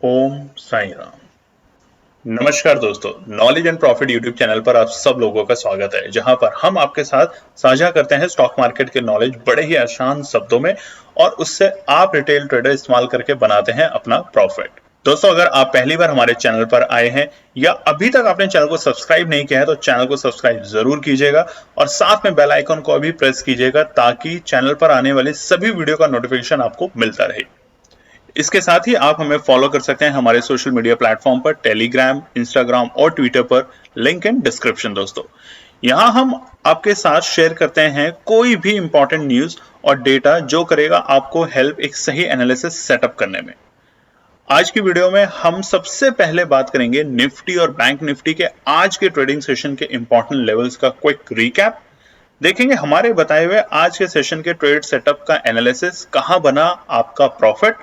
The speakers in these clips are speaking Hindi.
ओम साई राम। नमस्कार दोस्तों, knowledge and profit YouTube channel पर आप सब लोगों का स्वागत है, जहां पर हम आपके साथ साझा करते हैं स्टॉक मार्केट के नॉलेज बड़े ही आसान शब्दों में और उससे आप रिटेल ट्रेडर इस्तेमाल करके बनाते हैं अपना प्रॉफिट। दोस्तों, अगर आप पहली बार हमारे चैनल पर आए हैं या अभी तक आपने चैनल को सब्सक्राइब नहीं किया है तो चैनल को सब्सक्राइब जरूर कीजिएगा और साथ में बेल आइकन को भी प्रेस कीजिएगा ताकि चैनल पर आने वाले सभी वीडियो का नोटिफिकेशन आपको मिलता रहे। इसके साथ ही आप हमें फॉलो कर सकते हैं हमारे सोशल मीडिया प्लेटफॉर्म पर, टेलीग्राम, इंस्टाग्राम और ट्विटर पर, लिंक इन डिस्क्रिप्शन। दोस्तों, यहां हम आपके साथ शेयर करते हैं कोई भी इंपॉर्टेंट न्यूज और डेटा जो करेगा आपको हेल्प एक सही एनालिसिस सेटअप करने में। आज की वीडियो में हम सबसे पहले बात करेंगे निफ्टी और बैंक निफ्टी के आज के ट्रेडिंग सेशन के इंपॉर्टेंट लेवल्स का क्विक रिकैप। देखेंगे हमारे बताए हुए आज के सेशन के ट्रेड सेटअप का एनालिसिस, कहां बना आपका प्रॉफिट,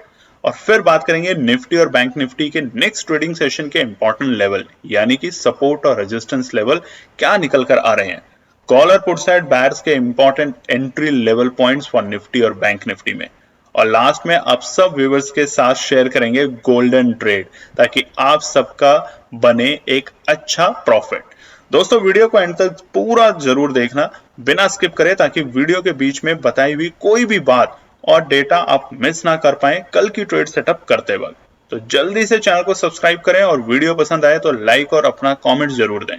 और फिर बात करेंगे निफ्टी और बैंक निफ्टी के नेक्स्ट ट्रेडिंग सेशन के इंपॉर्टेंट लेवल यानी कि सपोर्ट और रेजिस्टेंस लेवल क्या निकल कर आ रहे हैं। कॉल और पुट साइड बायर्स के important entry level points for Nifty और बैंक निफ्टी में, और लास्ट में आप सब व्यूअर्स के साथ शेयर करेंगे गोल्डन ट्रेड ताकि आप सबका बने एक अच्छा प्रॉफिट। दोस्तों, वीडियो को एंड तक पूरा जरूर देखना बिना स्किप करे ताकि वीडियो के बीच में बताई हुई कोई भी बात और डेटा आप मिस ना कर पाए कल की ट्रेड सेटअप करते वक्त। तो जल्दी से चैनल को सब्सक्राइब करें और वीडियो पसंद आए तो लाइक और अपना कमेंट जरूर दें।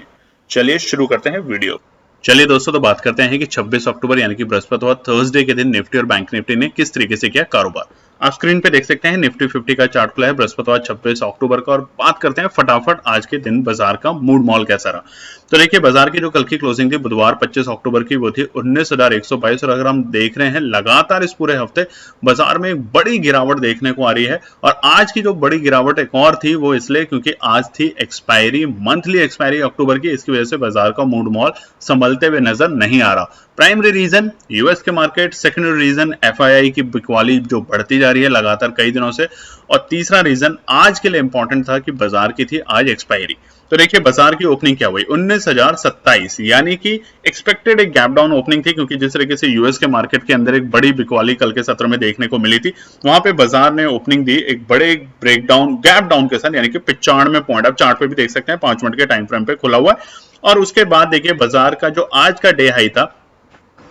चलिए शुरू करते हैं वीडियो। चलिए दोस्तों, तो बात करते हैं कि 26 अक्टूबर यानी कि बृहस्पतिवार थर्सडे के दिन निफ्टी और बैंक निफ्टी ने किस तरीके से किया कारोबार। आप स्क्रीन पे देख सकते हैं निफ्टी 50 का चार्ट खुला है बृहस्पतिवार 26 अक्टूबर का, और बात करते हैं फटाफट आज के दिन बाजार का मूड मॉल कैसा रहा। तो देखिए, बाजार की जो कल की क्लोजिंग थी बुधवार 25 अक्टूबर की, वो थी 19,122, और अगर हम देख रहे हैं लगातार इस पूरे हफ्ते बाजार में एक बड़ी गिरावट देखने को आ रही है। और आज की जो बड़ी गिरावट एक और थी वो इसलिए क्योंकि आज थी एक्सपायरी, मंथली एक्सपायरी अक्टूबर की, इसकी वजह से बाजार का मूड मॉल संभलते हुए नजर नहीं आ रहा। प्राइमरी रीजन यूएस के मार्केट, सेकेंडरी रीजन एफआईआई की बिकवाली जो बढ़ती जा रही है लगातार कई दिनों से, और तीसरा रीजन आज के लिए इंपॉर्टेंट था कि बाजार की थी आज एक्सपायरी। तो देखिए बाजार की ओपनिंग क्या हुई, 19,027, यानी कि एक्सपेक्टेड एक गैप डाउन ओपनिंग थी, क्योंकि जिस तरीके से यूएस के मार्केट के अंदर एक बड़ी बिकवाली कल के सत्र में देखने को मिली थी, वहां पे बाजार ने ओपनिंग दी एक बड़े ब्रेकडाउन गैप डाउन के साथ, यानी कि 95 पॉइंट। आप चार्ट पे भी देख सकते हैं 5 मिनट के टाइम फ्रेम पे खुला हुआ है। और उसके बाद देखिए बाजार का जो आज का डे हाई था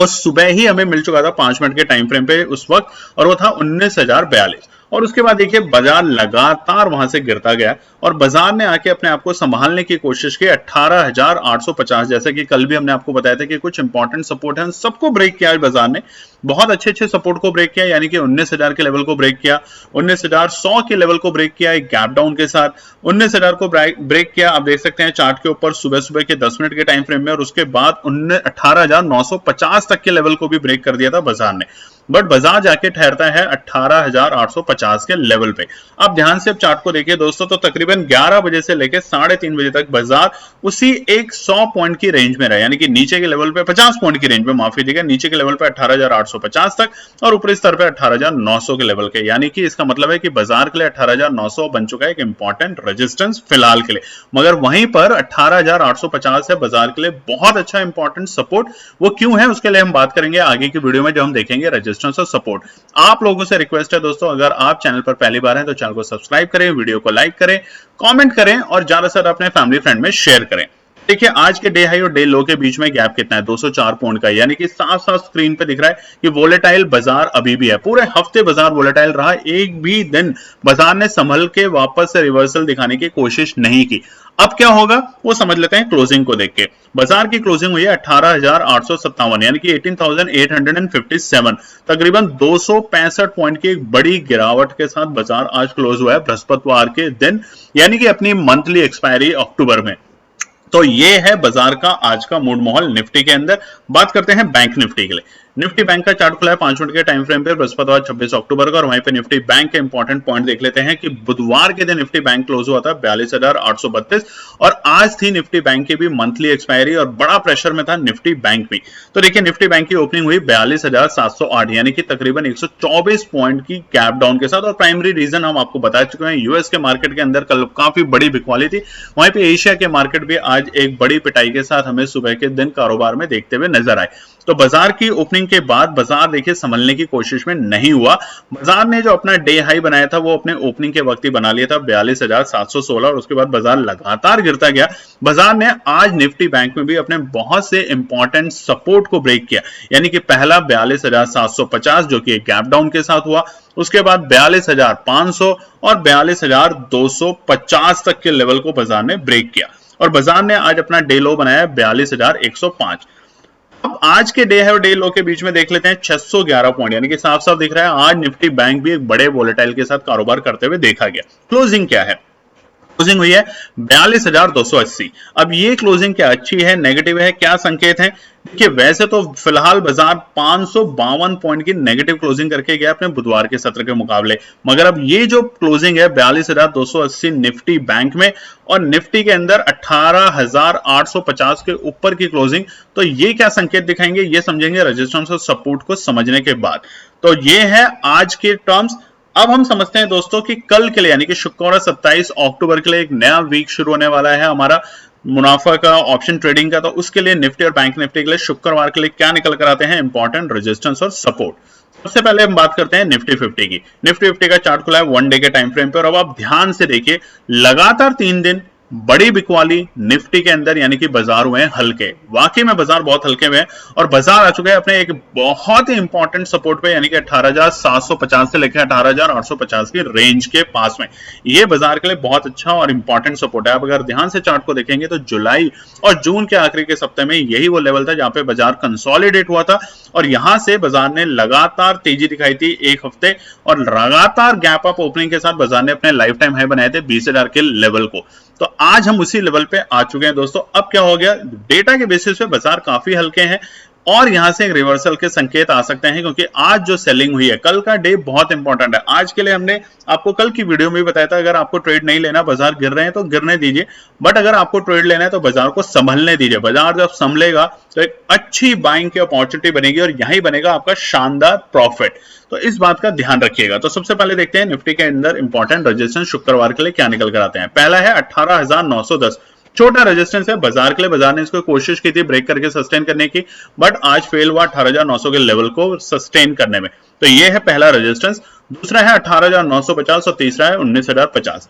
और सुबह ही हमें मिल चुका था 5 मिनट के टाइम फ्रेम पे उस वक्त, और वो था 19,042। और उसके बाद देखिए बाजार लगातार वहां से गिरता गया और बाजार ने आके अपने आप को संभालने की कोशिश की 18,850, जैसे कि कल भी हमने आपको बताया था कि कुछ इंपॉर्टेंट सपोर्ट है, सबको ब्रेक किया बाजार ने, बहुत अच्छे सपोर्ट को ब्रेक किया, यानी कि 19,000 के लेवल को ब्रेक किया, 19,100 के लेवल को ब्रेक किया एक गैप डाउन के साथ, 19,000 को ब्रेक किया। आप देख सकते हैं चार्ट के ऊपर सुबह सुबह के 10 मिनट के टाइम फ्रेम में, और उसके बाद 18,950 तक के लेवल को भी ब्रेक कर दिया था बाजार ने, बट बाजार जाके ठहरता है 18,850 के लेवल पे। आप ध्यान से अब चार्ट को देखिए दोस्तों, तो तकरीबन 11 बजे से लेकर 3:30 बजे तक बाजार उसी एक 100 पॉइंट की रेंज में रहा, यानी कि नीचे के लेवल पे 50 पॉइंट की रेंज में, माफ कीजिएगा, नीचे के लेवल पे 18,850 तक और ऊपरी स्तर पे 18,900 के लेवल के, यानी कि इसका मतलब है कि बाजार के लिए 18,900 बन चुका है एक इंपॉर्टेंट रेजिस्टेंस फिलहाल के लिए। मगर वहीं पर 18,850 है बाजार के लिए बहुत अच्छा इंपॉर्टेंट सपोर्ट। वो क्यों है उसके लिए हम बात करेंगे आगे की वीडियो में, जो हम देखेंगे रेजिस्टेंस और सपोर्ट। आप लोगों से रिक्वेस्ट है दोस्तों, अगर आप चैनल पर पहली बार हैं तो चैनल को सब्सक्राइब करें, वीडियो को लाइक करें, कमेंट करें और ज्यादा से ज्यादा अपने फैमिली फ्रेंड में शेयर करें। देखिए आज के डे हाई और डे लो के बीच में गैप कितना है, 204 पॉइंट का, यानी कि साफ साफ स्क्रीन पे दिख रहा है कि वोलेटाइल बाजार अभी भी है। पूरे हफ्ते बाजार वोलेटाइल रहा, एक भी दिन बाजार ने संभल के वापस से रिवर्सल दिखाने की कोशिश नहीं की। अब क्या होगा वो समझ लेते हैं क्लोजिंग को देख के। बाजार की क्लोजिंग हुई है 18,857, यानी कि 18,857, तकरीबन 265 पॉइंट की एक बड़ी गिरावट के साथ बाजार आज क्लोज हुआ है बृहस्पतिवार के दिन, यानी कि अपनी मंथली एक्सपायरी अक्टूबर में। तो ये है बाजार का आज का मूड माहौल निफ्टी के अंदर। बात करते हैं बैंक निफ्टी के लिए। निफ्टी बैंक का चार्ट खुला है 5 मिनट के टाइम फ्रेम पे बृहस्पतिवार 26 अक्टूबर का, और वहीं पे निफ्टी बैंक के इंपॉर्टेंट पॉइंट देख लेते हैं कि बुधवार के दिन निफ्टी बैंक क्लोज हुआ था 42,832, और आज थी निफ्टी बैंक की भी मंथली एक्सपायरी और बड़ा प्रेशर में था निफ्टी बैंक भी। तो देखिए निफ्टी बैंक की ओपनिंग हुई 42,708, यानी कि तकरीबन 124 पॉइंट की गैप डाउन के साथ, और प्राइमरी रीजन हम आपको बता चुके हैं, यूएस के मार्केट के अंदर कल काफी बड़ी बिकवाली थी, वहीं पे एशिया के मार्केट भी आज एक बड़ी पिटाई के साथ हमें सुबह के दिन कारोबार में देखते हुए नजर आए। तो बाजार की ओपनिंग के बाद बाजार देखिए संभलने की कोशिश में नहीं हुआ। बाजार ने जो अपना डे हाई बनाया था वो अपने ओपनिंग के वक्त ही बना लिया था 42,716 और उसके बाद बाजार लगातार गिरता गया। बाजार ने आज निफ्टी बैंक में भी अपने बहुत से इंपॉर्टेंट सपोर्ट को ब्रेक किया, यानी कि पहला 42,750 जो कि एक गैप डाउन के साथ हुआ, उसके बाद 42,500 और 42,250 तक के लेवल को बाजार ने ब्रेक किया और बाजार ने आज अपना डे लो बनाया 42,105। अब आज के डे है और डे लो के बीच में देख लेते हैं 611 पॉइंट, यानी कि साफ साफ दिख रहा है आज निफ्टी बैंक भी एक बड़े वोलेटाइल के साथ कारोबार करते हुए देखा गया। क्लोजिंग क्या है? क्लोजिंग हुई है 42,280। अब ये क्लोजिंग क्या अच्छी है, नेगेटिव है, क्या संकेत है? देखिए वैसे तो फिलहाल बाजार 552 पॉइंट की नेगेटिव क्लोजिंग करके गया अपने बुधवार के सत्र के मुकाबले, मगर अब ये जो क्लोजिंग है 42,280 निफ्टी बैंक में और निफ्टी के अंदर 18,850 के ऊपर की क्लोजिंग, तो ये क्या संकेत दिखाएंगे ये समझेंगे रेजिस्टेंस और सपोर्ट को समझने के बाद। तो ये है आज के टर्म्स। अब हम समझते हैं दोस्तों कि कल के लिए यानी कि शुक्रवार 27 अक्टूबर के लिए एक नया वीक शुरू होने वाला है हमारा मुनाफा का, ऑप्शन ट्रेडिंग का। तो उसके लिए निफ्टी और बैंक निफ्टी के लिए शुक्रवार के लिए क्या निकल कर आते हैं इंपॉर्टेंट रेजिस्टेंस और सपोर्ट। सबसे पहले हम बात करते हैं निफ्टी 50 की। निफ्टी 50 का चार्ट खुला है 1 डे के टाइम फ्रेम पे और अब आप ध्यान से देखिए लगातार 3 दिन बड़ी बिकवाली निफ्टी के अंदर, यानी कि बाजार हुए हैं हल्के। वाकई में बाजार बहुत हल्के हुए हैं और बाजार आ चुके हैं अपने एक बहुत ही इंपॉर्टेंट सपोर्ट पे, यानी कि 18,750 से लेकर 18,850 की रेंज के पास में। ये बाजार के लिए बहुत अच्छा और इंपॉर्टेंट सपोर्ट है। आप अगर ध्यान से चार्ट को देखेंगे तो जुलाई और जून के आखिरी के सप्ताह में यही वो लेवल था जहां पे बाजार कंसोलिडेट हुआ था और यहां से बाजार ने लगातार तेजी दिखाई थी एक हफ्ते और लगातार गैप अप ओपनिंग के साथ बाजार ने अपने लाइफ टाइम हाई बनाए थे 20,000 के लेवल को। तो आज हम उसी लेवल पे आ चुके हैं दोस्तों। अब क्या हो गया, डेटा के बेसिस पे बाजार काफी हल्के हैं और यहां से एक रिवर्सल के संकेत आ सकते हैं क्योंकि आज जो सेलिंग हुई है, कल का डे बहुत इंपॉर्टेंट है। आज के लिए हमने आपको कल की वीडियो में भी बताया था अगर आपको ट्रेड नहीं लेना, बाजार गिर रहे हैं तो गिरने दीजिए, बट अगर आपको ट्रेड लेना है तो बाजार को संभलने दीजिए। बाजार जब संभलेगा तो एक अच्छी बाइंग की अपॉर्चुनिटी बनेगी और यही बनेगा आपका शानदार प्रॉफिट। तो इस बात का ध्यान रखिएगा। तो सबसे पहले देखते हैं निफ्टी के अंदर इंपॉर्टेंट रेजिस्टेंस शुक्रवार के लिए क्या निकल कर आते हैं। पहला है 18,910, छोटा रेजिस्टेंस है बाजार के लिए। बाजार ने इसको कोशिश की थी ब्रेक करके सस्टेन करने की, बट आज फेल हुआ 18,900 के लेवल को सस्टेन करने में। तो ये है पहला रेजिस्टेंस। दूसरा है 18,950 और तीसरा है 19,050।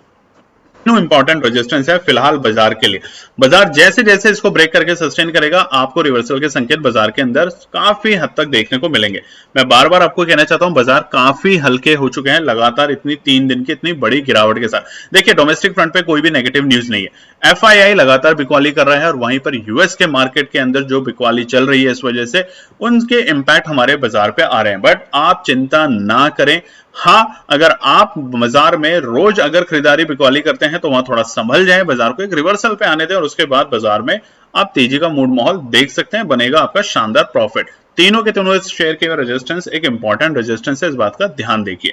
इंपॉर्टेंट रेजिस्टेंस है फिलहाल बाजार के लिए। बाजार जैसे जैसे इसको ब्रेक करके सस्टेन करेगा आपको रिवर्सल के संकेत बाजार के अंदर काफी हद तक देखने को मिलेंगे। मैं बार बार आपको कहना चाहता हूं बाजार काफी हल्के हो चुके हैं लगातार इतनी 3 दिन की इतनी बड़ी गिरावट के साथ। देखिए डोमेस्टिक फ्रंट पे कोई भी नेगेटिव न्यूज नहीं है, FII लगातार बिकवाली कर रहा है और वहीं पर यूएस के मार्केट के अंदर जो बिकवाली चल रही है इस वजह से उनके इंपैक्ट हमारे बाजार पे आ रहे हैं। बट आप चिंता ना करें। हाँ, अगर आप बाजार में रोज अगर खरीदारी बिकवाली करते हैं तो वहां थोड़ा संभल जाए, बाजार को एक रिवर्सल पे आने दें और उसके बाद बाजार में आप तेजी का मूड माहौल देख सकते हैं, बनेगा आपका शानदार प्रॉफिट। तीनों के तीनों शेयर के रेजिस्टेंस एक इंपॉर्टेंट रेजिस्टेंस है, इस बात का ध्यान देखिए।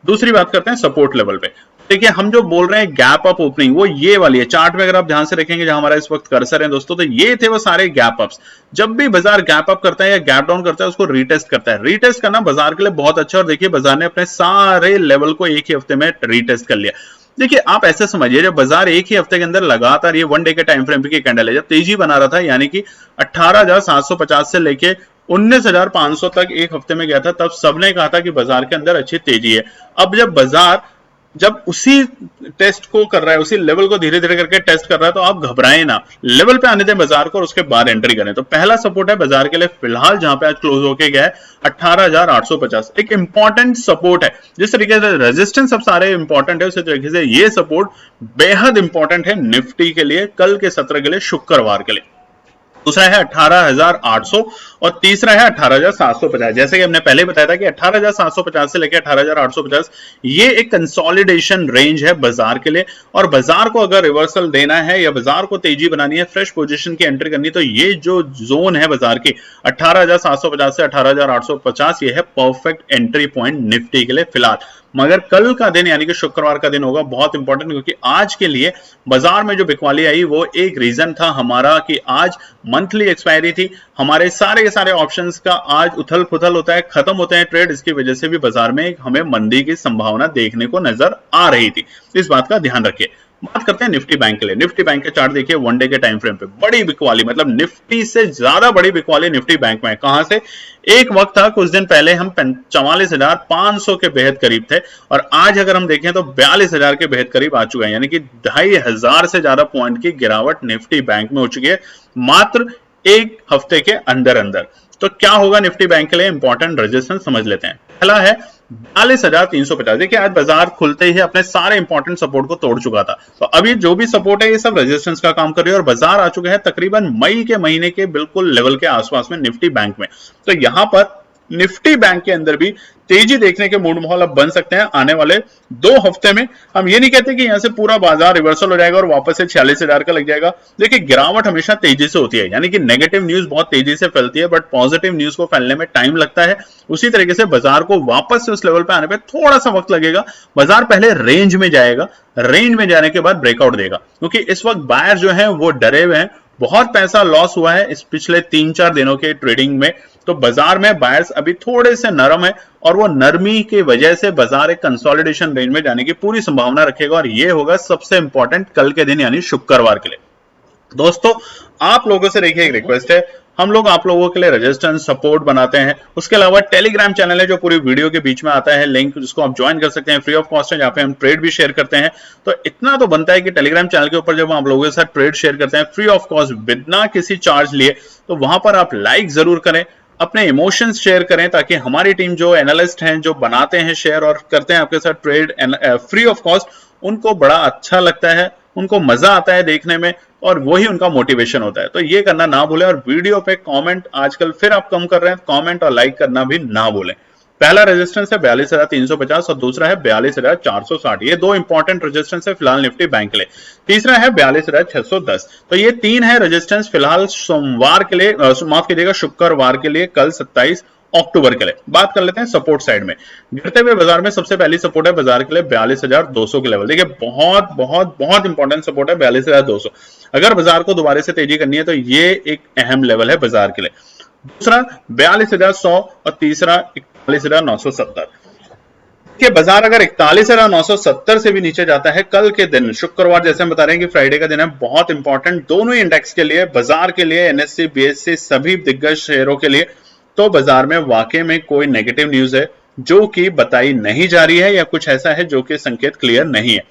दूसरी बात करते हैं सपोर्ट लेवल पे। देखिए हम जो बोल रहे हैं गैप अप ओपनिंग वो ये वाली है। चार्ट में अगर आप ध्यान से देखेंगे जहां हमारा इस वक्त कर्सर है दोस्तों, तो ये थे वो सारे गैप अप्स। जब भी बाजार गैप अप करता है या गैप डाउन करता है उसको रीटेस्ट करता है। रीटेस्ट करना बाजार के लिए बहुत अच्छा और देखिए बाजार ने अपने सारे लेवल को एक ही हफ्ते में रीटेस्ट कर लिया। देखिए आप ऐसे समझिए जब बाजार एक ही हफ्ते के अंदर लगातार ये 1 डे के टाइम फ्रेम की कैंडल है, जब तेजी बना रहा था यानी कि 18,750 से लेके 19,500 तक एक हफ्ते में गया था, तब सबने कहा था कि बाजार के अंदर अच्छी तेजी है। अब जब बाजार जब उसी टेस्ट को कर रहा है, उसी लेवल को धीरे धीरे करके टेस्ट कर रहा है, तो आप घबराएं ना, लेवल पे आने दें बाजार को और उसके बाद एंट्री करें। तो पहला सपोर्ट है बाजार के लिए फिलहाल जहां पे आज क्लोज होके गया है 18,850, एक इंपॉर्टेंट सपोर्ट है। जिस तरीके से रेजिस्टेंस सब सारे इंपॉर्टेंट है उसी तरीके से ये सपोर्ट बेहद इंपॉर्टेंट है निफ्टी के लिए कल के सत्र के लिए, शुक्रवार के लिए। दूसरा है 18,800 और तीसरा है 18,750। जैसे कि हमने पहले बताया था कि 18,750 से लेकर 18,850 ये एक कंसोलिडेशन रेंज है बाजार के लिए और बाजार को अगर रिवर्सल देना है या बाजार को तेजी बनानी है, फ्रेश पोजीशन की एंट्री करनी, तो ये जो जोन है बाजार की 18,750 से 18,850 ये है परफेक्ट एंट्री पॉइंट निफ्टी के लिए फिलहाल। मगर कल का दिन यानी कि शुक्रवार का दिन होगा बहुत इंपॉर्टेंट, क्योंकि आज के लिए बाजार में जो बिकवाली आई वो एक रीजन था हमारा कि आज मंथली एक्सपायरी थी। हमारे सारे के सारे ऑप्शंस का आज उथल पुथल होता है, खत्म होते हैं ट्रेड, इसकी वजह से भी बाजार में हमें मंदी की संभावना देखने को नजर आ रही थी। इस बात का ध्यान रखिए। बात करते हैं निफ्टी बैंक के लिए। निफ्टी बैंक के चार्ट देखिए वन डे के टाइम फ्रेम पे बड़ी बिकवाली, मतलब निफ्टी से ज्यादा बड़ी बिकवाली निफ्टी बैंक में है। कहां से? एक वक्त था कुछ दिन पहले हम 44,500 के बेहद करीब थे और आज अगर हम देखें तो 42,000 के बेहद करीब आ चुका है, यानी कि 2,500 से ज्यादा पॉइंट की गिरावट निफ्टी बैंक में हो चुकी है मात्र एक हफ्ते के अंदर अंदर। तो क्या होगा निफ्टी बैंक के लिए? इंपॉर्टेंट रेजिस्टेंस समझ लेते हैं। पहला है 42,350। देखिए आज बाजार खुलते ही अपने सारे इंपॉर्टेंट सपोर्ट को तोड़ चुका था, तो अभी जो भी सपोर्ट है ये सब रेजिस्टेंस का काम कर रही है और बाजार आ चुके हैं तकरीबन मई के महीने के बिल्कुल लेवल के आसपास में निफ्टी बैंक में। तो यहां पर निफ्टी बैंक के अंदर भी तेजी देखने के मूड माहौल अब बन सकते हैं आने वाले 2 हफ्ते में। हम ये नहीं कहते कि यहां से पूरा बाजार रिवर्सल हो जाएगा और वापस से 46,000 का लग जाएगा। देखिए गिरावट हमेशा तेजी से होती है, यानी कि नेगेटिव न्यूज बहुत तेजी से फैलती है बट पॉजिटिव न्यूज को फैलने में टाइम लगता है। उसी तरीके से बाजार को वापस से उस लेवल पे आने पे थोड़ा सा वक्त लगेगा। बाजार पहले रेंज में जाएगा, रेंज में जाने के बाद ब्रेकआउट देगा, क्योंकि इस वक्त बायर जो है वो डरे हुए हैं। बहुत पैसा लॉस हुआ है इस पिछले 3-4 दिनों के ट्रेडिंग में, तो बाजार में बायर्स अभी थोड़े से नरम है और वो नरमी की वजह से बाजार एक कंसोलिडेशन रेंज में जाने की पूरी संभावना रखेगा और ये होगा सबसे इंपॉर्टेंट कल के दिन यानी शुक्रवार के लिए। दोस्तों आप लोगों से देखिए एक रिक्वेस्ट है, हम लोग आप लोगों के लिए रेजिस्टेंस सपोर्ट बनाते हैं। उसके अलावा टेलीग्राम चैनल है जो पूरी वीडियो के बीच में आता है, लिंक जिसको आप ज्वाइन कर सकते हैं, फ्री ऑफ कॉस्ट है, जहाँ पे हम ट्रेड भी शेयर करते हैं। तो इतना तो बनता है कि टेलीग्राम चैनल के ऊपर जब हम आप लोगों के साथ ट्रेड शेयर करते हैं फ्री ऑफ कॉस्ट बिना किसी चार्ज लिए, तो वहां पर आप लाइक जरूर करें, अपने इमोशंस शेयर करें, ताकि हमारी टीम जो एनालिस्ट हैं जो बनाते हैं शेयर और करते हैं आपके साथ ट्रेड फ्री ऑफ कॉस्ट, उनको बड़ा अच्छा लगता है, उनको मजा आता है देखने में और वही उनका मोटिवेशन होता है। तो ये करना ना भूलें और वीडियो पे कमेंट आजकल फिर आप कम कर रहे हैं, कमेंट और लाइक करना भी ना भूलें। पहला रेजिस्टेंस है 42,350 और दूसरा है 42,460। ये 2 इंपॉर्टेंट रेजिस्टेंस है फिलहाल निफ्टी बैंक के लिए। तीसरा है 42,610। तो ये 3 है रेजिस्टेंस फिलहाल सोमवार के लिए, माफ कीजिएगा शुक्रवार के लिए, कल 27 अक्टूबर के लिए। बात कर लेते हैं सपोर्ट साइड में। गिरते हुए बाजार में सबसे पहली सपोर्ट है बाजार के लिए 42,200 के लेवल। देखिए बहुत बहुत बहुत इंपॉर्टेंट सपोर्ट है 42,200। अगर बाजार को दोबारा से तेजी करनी है तो ये एक अहम लेवल है बाजार के लिए। दूसरा 42,100 और तीसरा 41,970 के बाजार अगर 41,970 से भी नीचे जाता है कल के दिन शुक्रवार, जैसे हम बता रहे हैं कि फ्राइडे का दिन है, बहुत इंपॉर्टेंट दोनों ही इंडेक्स के लिए, बाजार के लिए, एनएससी बीएससी सभी दिग्गज शेयरों के लिए। तो बाजार में वाकई में कोई नेगेटिव न्यूज है जो कि बताई नहीं जा रही है या कुछ ऐसा है जो कि संकेत क्लियर नहीं है।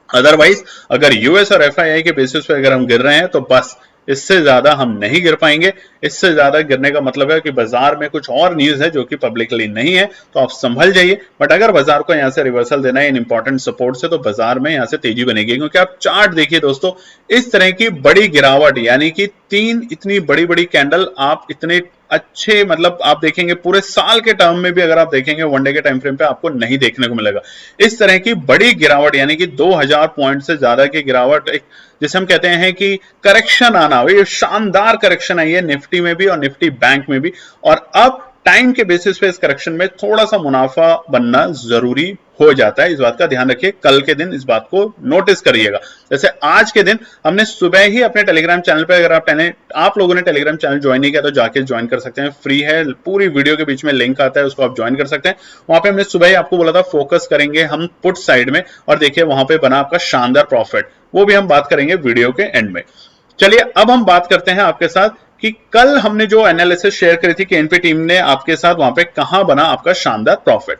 अदरवाइज अगर यूएस और एफआईआई के बेसिस पे अगर हम गिर रहे हैं तो बस इससे ज्यादा हम नहीं गिर पाएंगे। इससे ज्यादा गिरने का मतलब है कि बाजार में कुछ और न्यूज है जो कि पब्लिकली नहीं है, तो आप संभल जाइए। बट अगर बाजार को यहां से रिवर्सल देना है इन इंपॉर्टेंट सपोर्ट से, तो बाजार में यहां से तेजी बनेगी। क्योंकि आप चार्ट देखिए दोस्तों, इस तरह की बड़ी गिरावट यानी कि 3 इतनी बड़ी बड़ी कैंडल आप इतने अच्छे, मतलब आप देखेंगे पूरे साल के टर्म में भी अगर आप देखेंगे वनडे के टाइम फ्रेम पे आपको नहीं देखने को मिलेगा इस तरह की बड़ी गिरावट, यानी कि 2000 पॉइंट से ज्यादा की गिरावट, एक जिसे हम कहते हैं कि करेक्शन आना, ये शानदार करेक्शन आई है निफ्टी में भी और निफ्टी बैंक में भी। और अब टाइम के बेसिस पे इस करेक्शन में थोड़ा सा मुनाफा बनना जरूरी हो जाता है, इस बात का ध्यान रखिए। कल के दिन इस बात को नोटिस करिएगा। जैसे आज के दिन हमने सुबह ही अपने टेलीग्राम चैनल पे, अगर आप लोगों ने टेलीग्राम चैनल ज्वाइन नहीं किया तो जाके ज्वाइन कर सकते हैं, फ्री है, पूरी वीडियो के बीच में लिंक आता है, उसको आप ज्वाइन कर सकते हैं। वहां पे हमने सुबह ही आपको बोला था फोकस करेंगे हम पुट साइड में, और देखिए वहां पे बना आपका शानदार प्रॉफिट, वो भी हम बात करेंगे वीडियो के एंड में। चलिए अब हम बात करते हैं आपके साथ कि कल हमने जो एनालिसिस शेयर करी थी केएनपी टीम ने आपके साथ, वहां पे कहां बना आपका शानदार प्रॉफिट।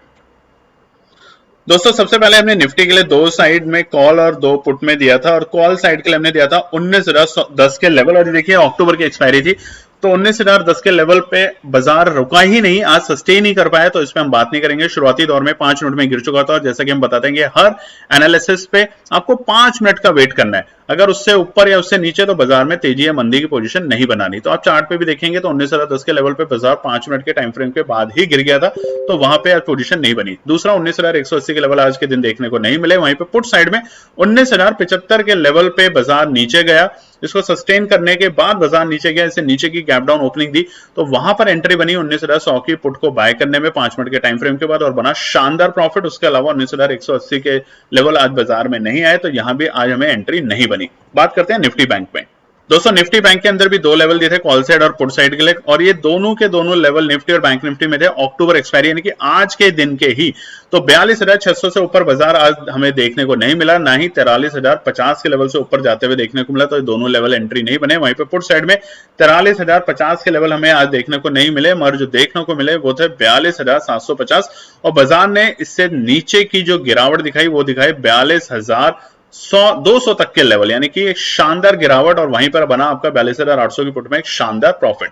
दोस्तों सबसे पहले हमने निफ्टी के लिए 2 साइड में कॉल और 2 पुट में दिया था, और कॉल साइड के लिए हमने दिया था 19,10 के लेवल, और देखिए अक्टूबर की एक्सपायरी थी, तो 19,10 के लेवल पे बाजार रुका ही नहीं, आज सस्टेन ही कर पाया, तो इस पे हम बात नहीं करेंगे। शुरुआती दौर में 5 मिनट में गिर चुका था, और जैसा कि हम बताते हैं कि हर एनालिसिस पे आपको 5 मिनट का वेट करना है, अगर उससे ऊपर या उससे नीचे तो बाजार में तेजी या मंदी की पोजीशन नहीं बनानी। तो आप चार्ट पे भी देखेंगे तो 19,10 के लेवल पे बाजार 5 मिनट के टाइम फ्रेम के बाद ही गिर गया था, तो वहां पे आज पोजीशन नहीं बनी। दूसरा 19,180 के लेवल आज के दिन देखने को नहीं मिले। वहीं पे पुट साइड में 19,075 के लेवल पे बाजार नीचे गया, इसको सस्टेन करने के बाद बाजार नीचे गया, इसे नीचे की गैप डाउन ओपनिंग दी, तो वहां पर एंट्री बनी 19,100 की पुट को बाय करने में 5 मिनट के टाइम फ्रेम के बाद, और बना शानदार प्रॉफिट। उसके अलावा 19,180 के लेवल आज बाजार में नहीं आए, तो यहां भी आज हमें एंट्री नहीं बनी। बात करते हैं निफ्टी बैंक में। दोस्तों निफ्टी बैंक के अंदर भी दो लेवल दिए थे कॉल साइड और पुट साइड के लिए, और ये दोनों के दोनों लेवल निफ्टी और बैंक निफ्टी में थे अक्टूबर एक्सपायरी यानी कि आज के दिन के ही। तो 42,600 से ऊपर बाजार आज हमें देखने को नहीं मिला, ना ही 43,050 के लेवल से ऊपर जाते हुए देखने को मिला। तो ये दोनों लेवल एंट्री नहीं बने। वहीं पे पुट साइड में 43,050 के लेवल हमें आज देखने को नहीं मिले, मगर जो देखने को मिले वो थे 42,750, और बाजार ने इससे नीचे की जो गिरावट दिखाई वो दिखाई 42,200 तक के लेवल, यानी कि एक शानदार गिरावट, और वहीं पर बना आपका 42,800 की पुट में एक शानदार प्रॉफिट।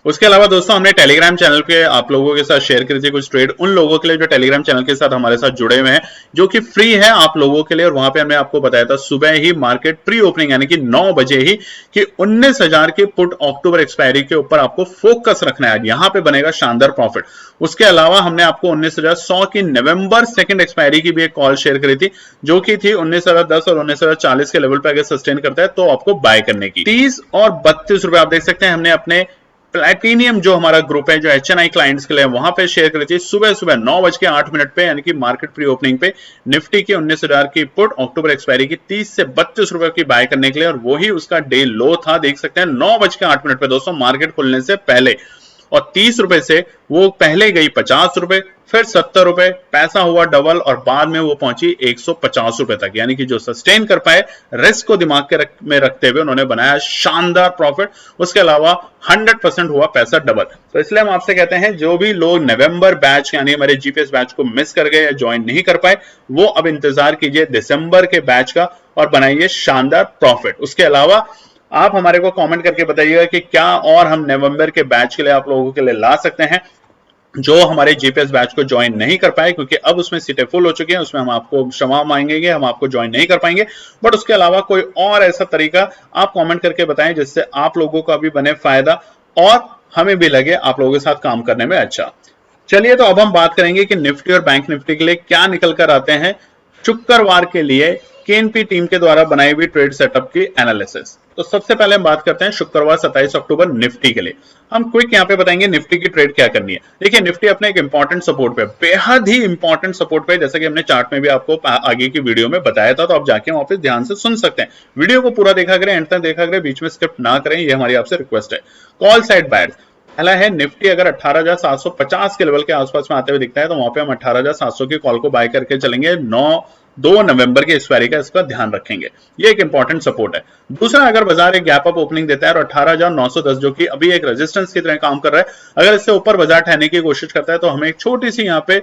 उसके अलावा दोस्तों हमने टेलीग्राम चैनल पे आप लोगों के साथ शेयर करी थी कुछ ट्रेड, उन लोगों के लिए जो टेलीग्राम चैनल के साथ हमारे साथ जुड़े हुए हैं, जो कि फ्री है आप लोगों के लिए। और वहां पे हमने आपको बताया था सुबह ही मार्केट प्री ओपनिंग यानी कि 9 बजे ही कि 19,000 की पुट अक्टूबर एक्सपायरी के ऊपर आपको फोकस रखना है, यहां पे बनेगा शानदार प्रॉफिट। उसके अलावा हमने आपको 19,100 की नवंबर 2 एक्सपायरी की भी एक कॉल शेयर करी थी, जो कि थी 19,010 और 19,040 के लेवल पर अगर सस्टेन करता है तो आपको बाय करने की। 30 और 32 रुपए आप देख सकते हैं हमने अपने प्लैटिनियम जो हमारा ग्रुप है जो HNI क्लाइंट्स के लिए वहां पे शेयर करी थी सुबह सुबह 9:08 पे, यानी कि मार्केट प्री ओपनिंग पे निफ्टी की 19,000 की पुट अक्टूबर एक्सपायरी की 30 से 32 रुपए की बाय करने के लिए, और वही उसका डे लो था। देख सकते हैं 9:08 पे दोस्तों मार्केट खुलने से पहले, और 30 रुपए से वो पहले गई 50 रुपए, फिर 70 रुपए, पैसा हुआ डबल, और बाद में वो पहुंची 150 रुपए तक, यानी कि जो सस्टेन कर पाए रिस्क को दिमाग के में रखते हुए उन्होंने बनाया शानदार प्रॉफिट। उसके अलावा 100% हुआ पैसा डबल। तो इसलिए हम आपसे कहते हैं जो भी लोग नवंबर बैच यानी हमारे जीपीएस बैच को मिस कर गए या ज्वाइन नहीं कर पाए, वो अब इंतजार कीजिए दिसंबर के बैच का और बनाइए शानदार प्रॉफिट। उसके अलावा आप हमारे को कमेंट करके बताइएगा कि क्या और हम नवंबर के बैच के लिए आप लोगों के लिए ला सकते हैं, जो हमारे जीपीएस बैच को ज्वाइन नहीं कर पाए, क्योंकि अब उसमें सीटें फुल हो चुकी हैं। उसमें हम आपको क्षमा मांगेंगे, हम आपको ज्वाइन नहीं कर पाएंगे। बट उसके अलावा कोई और ऐसा तरीका आप कमेंट करके बताएं जिससे आप लोगों का भी बने फायदा और हमें भी लगे आप लोगों के साथ काम करने में अच्छा। चलिए तो अब हम बात करेंगे कि निफ्टी और बैंक निफ्टी के लिए क्या निकल कर आते हैं शुक्रवार के लिए केएनपी टीम के द्वारा बनाई हुई ट्रेड सेटअप की एनालिसिस। तो सबसे पहले हम बात करते हैं शुक्रवार 27 अक्टूबर निफ्टी के लिए। हम क्विक यहां पे बताएंगे निफ्टी की ट्रेड क्या करनी है। देखिए निफ्टी अपने एक इंपॉर्टेंट सपोर्ट पे, बेहद ही इंपॉर्टेंट सपोर्ट पे, जैसे कि हमने चार्ट में भी आपको आगे की वीडियो में बताया था, तो आप जाके वहां पे ध्यान से सुन सकते हैं। वीडियो को पूरा देखा करें, एंड तक देखा करें, बीच में स्किप ना करें, ये हमारी आपसे रिक्वेस्ट है। कॉल साइड बायर्स, पहला है निफ्टी अगर 18,750 के लेवल के आसपास में आते हुए दिखता है तो वहां पे हम 18,700 की कॉल को बाय करके चलेंगे। 2 नवंबर की एक्सपायरी का इसका ध्यान रखेंगे, ये एक इंपॉर्टेंट सपोर्ट है। दूसरा, अगर बाजार एक गैप अप ओपनिंग देता है और 18,910 जो कि अभी एक रेजिस्टेंस की तरह काम कर रहा है, अगर इससे ऊपर बाजार ठहरने की कोशिश करता है तो हमें एक छोटी सी यहाँ पे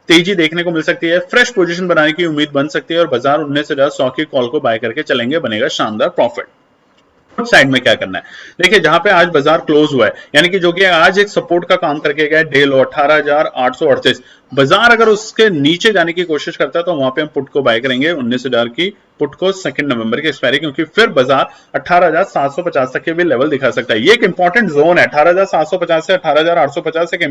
तेजी देखने को मिल सकती है, फ्रेश पोजीशन बनाने की उम्मीद बन सकती है, और बाजार 19,100 की कॉल को बाय करके चलेंगे, बनेगा शानदार प्रॉफिट। साइड में क्या करना है, देखिए जहां पे आज बाजार क्लोज हुआ है, यानी कि जो कि आज एक सपोर्ट का काम करके गया डे लो 18,838, बाजार अगर उसके नीचे जाने की कोशिश करता है तो वहां पे हम पुट को बाय करेंगे 19,000 की पुट को 2 नवंबर की एक्सपायरी, क्योंकि फिर बाजार 18,750 तक के भी लेवल दिखा सकता है। ये एक इंपॉर्टेंट जोन है, 18,750 से 18,850 एक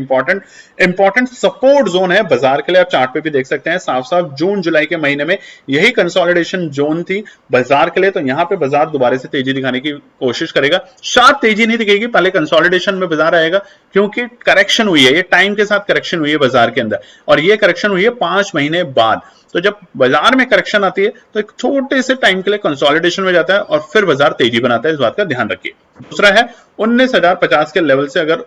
इंपॉर्टेंट सपोर्ट जोन है बाजार के लिए। आप चार्ट पे भी देख सकते हैं साफ साफ जून जुलाई के महीने में यही कंसोलिडेशन जोन थी बाजार के लिए। तो यहां पे बाजार दोबारा से तेजी दिखाने की कोशिश करेगा, शार्प तेजी नहीं दिखेगी, पहले कंसोलिडेशन में बाजार आएगा, क्योंकि करेक्शन हुई है, ये टाइम के साथ करेक्शन हुई है बाजार के अंदर, और ये करेक्शन हुई है 5 महीने बाद। तो जब बाजार में करेक्शन आती है तो एक छोटे से टाइम के लिए कंसोलिडेशन में जाता है और फिर बाजार तेजी बनाता है, इस बात का ध्यान रखिए। दूसरा है 19,050 के लेवल से अगर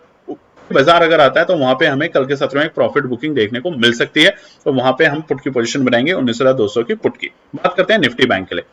बाजार अगर आता है तो वहां पे हमें कल के सत्र में एक प्रॉफिट बुकिंग देखने को मिल सकती है, तो वहां पे हम पुट की पोजीशन बनाएंगे 19,200 की पुट की। बात करते हैं निफ्टी बैंक के लिए।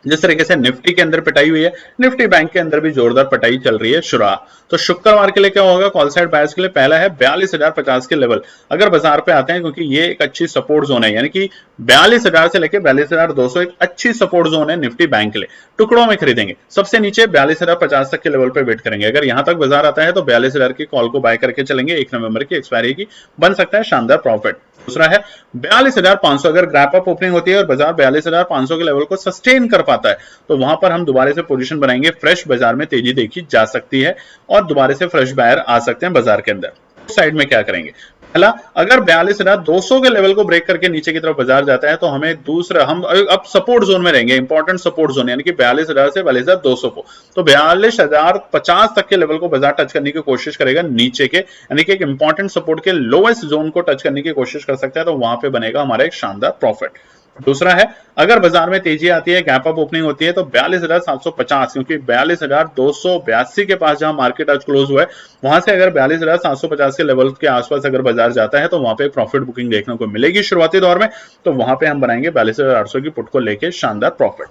जिस तरीके से निफ्टी के अंदर पिटाई हुई है, निफ्टी बैंक के अंदर भी जोरदार पिटाई चल रही है शुरुआत। तो शुक्रवार के लिए क्या होगा कॉल साइड बायर्स के लिए, पहला है 42,050 के लेवल अगर बाजार पे आते हैं, क्योंकि ये एक अच्छी सपोर्ट जोन है, यानी कि 42,000 से लेकर 42,200 एक अच्छी सपोर्ट जोन है निफ्टी बैंक के लिए। टुकड़ों में खरीदेंगे, सबसे नीचे 42,050 तक के लेवल पे वेट करेंगे। अगर यहां तक बाजार आता है तो 42,000 की कॉल को बाय करके चलेंगे, 1 नवंबर की एक्सपायरी की, बन सकता है शानदार प्रॉफिट। दूसरा है 42,500, अगर ग्रैप अप ओपनिंग होती है और बाजार 42,500 के लेवल को सस्टेन कर पाता है तो वहां पर हम दोबारा से पोजीशन बनाएंगे, फ्रेश बाजार में तेजी देखी जा सकती है और दोबारा से फ्रेश बायर आ सकते हैं बाजार के अंदर। साइड में क्या करेंगे, पहला अगर 42,200 के लेवल को ब्रेक करके नीचे की तरफ बाजार जाता है तो हमें दूसरा, हम अब सपोर्ट जोन में रहेंगे, इंपॉर्टेंट सपोर्ट जोन, यानी कि 42,000 से 42,200 को, तो 42,050 तक के लेवल को बाजार टच करने की कोशिश करेगा नीचे के, यानी कि एक इंपॉर्टेंट सपोर्ट के लोएस्ट जोन को टच करने की कोशिश कर सकता है, तो वहां पे बनेगा हमारा एक शानदार प्रॉफिट। दूसरा है, अगर बाजार में तेजी आती है, गैप अप ओपनिंग होती है, तो 42,750, क्योंकि 42,282 के पास जहां मार्केट आज क्लोज हुआ है, वहां से अगर 42,750 के लेवल के आसपास अगर बाजार जाता है तो वहां पे प्रॉफिट बुकिंग देखने को मिलेगी शुरुआती दौर में। तो वहां पे हम बनाएंगे 42,800 की पुट को लेके शानदार प्रॉफिट।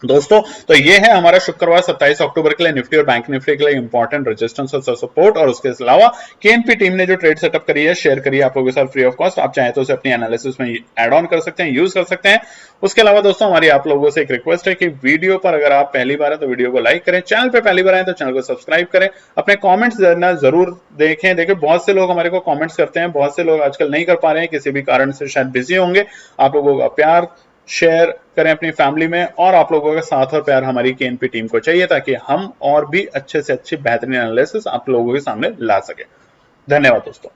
दोस्तों, तो ये है हमारा शुक्रवार 27 अक्टूबर के लिए निफ्टी और बैंक निफ्टी के लिए इंपॉर्टेंट रेजिस्टेंस और सपोर्ट। और उसके अलावा केएनपी टीम ने जो ट्रेड सेटअप करी है, शेयर करी है आप लोगों के साथ फ्री ऑफ कॉस्ट। आप चाहें तो उसे अपनी एनालिसिस में ऐड ऑन कर सकते हैं, यूज कर सकते हैं। उसके अलावा दोस्तों, हमारी आप लोगों से एक रिक्वेस्ट है कि वीडियो पर अगर आप पहली बार है तो वीडियो को लाइक करें, चैनल पे पहली बार आए तो चैनल को सब्सक्राइब करें, अपने कमेंट्स देना जरूर देखें। देखिए, बहुत से लोग हमारे को कमेंट्स करते हैं, बहुत से लोग आजकल नहीं कर पा रहे हैं, किसी भी कारण से शायद बिजी होंगे। आप लोगों का प्यार शेयर करें अपनी फैमिली में, और आप लोगों का साथ और प्यार हमारी केएनपी टीम को चाहिए ताकि हम और भी अच्छे से अच्छी बेहतरीन एनालिसिस आप लोगों के सामने ला सके। धन्यवाद दोस्तों।